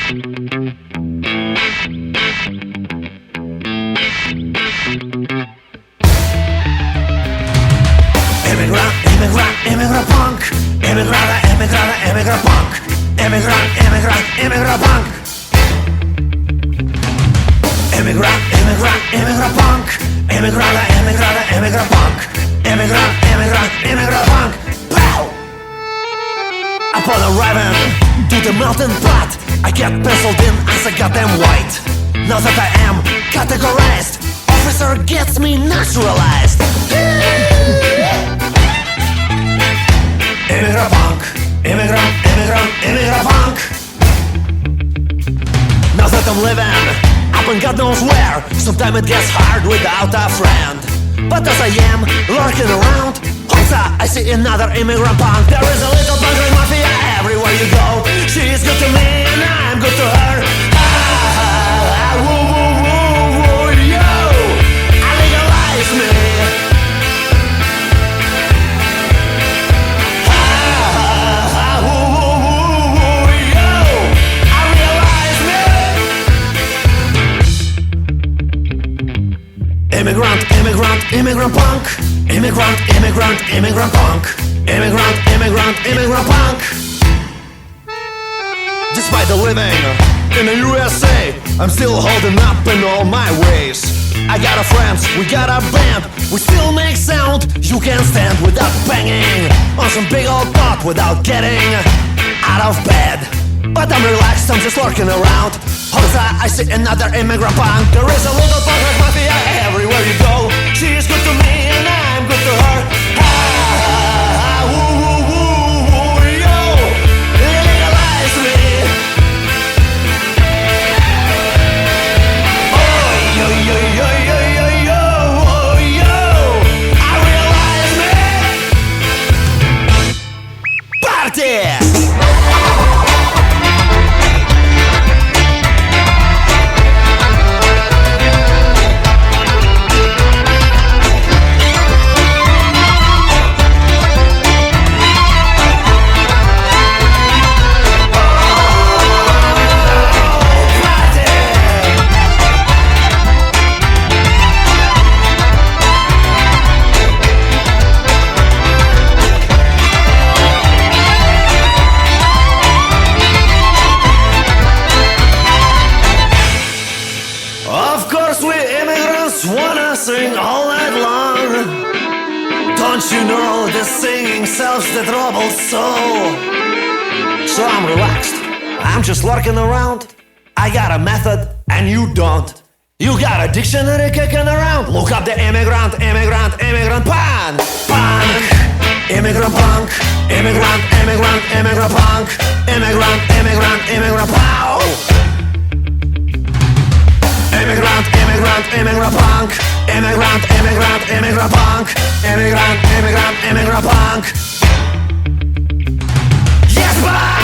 Immigrant, immigrant, immigrant punk. Immigrant, immigrant, immigrant punk. Immigrant, immigrant, immigrant punk. Immigrant, immigrant, immigrant punk. Immigrant, immigrant, immigrant punk. Immigrant, immigrant, immigrant punk. Pow! Upon arriving to the melting pot, I get penciled in as a goddamn white. Now that I am categorized, officer gets me naturalized. Immigrant punk, immigrant, immigrant, immigrant punk. Now that I'm living up and God knows where, sometimes it gets hard without a friend. But as I am lurking around, I see another immigrant punk. There is a little punk like mafia everywhere you go. She is good to me and I'm good to her. Woo, woo, woo, woo, yo, I legalize me. Immigrant, immigrant, immigrant punk. Immigrant, immigrant, immigrant punk. Immigrant, immigrant, immigrant punk. Despite the living in the USA, I'm still holding up in all my ways. I got a friends, we got a band. We still make sound you can't stand without banging on some big old pot without getting out of bed. But I'm relaxed, I'm just lurking around. I see another immigrant punk. There is a little punk like mafia everywhere you go. She is good to me and I'm good to her. Woo, woo, woo, woo, yo, legalize me. Oh, yo, yo, yo, yo, yo, yo, oh, yo, I realize me. Party! Don't you know the singing sells the troubled soul? So I'm relaxed, I'm just lurking around. I got a method and you don't. You got a dictionary kicking around. Look up the immigrant, immigrant, immigrant punk. Punk, immigrant punk. Immigrant, immigrant, immigrant punk. Immigrant, immigrant, immigrant pow. Immigrant, immigrant, immigrant punk. Immigrant, immigrant, immigrant punk. Immigrant, immigrant, immigrant punk. Yes, bye!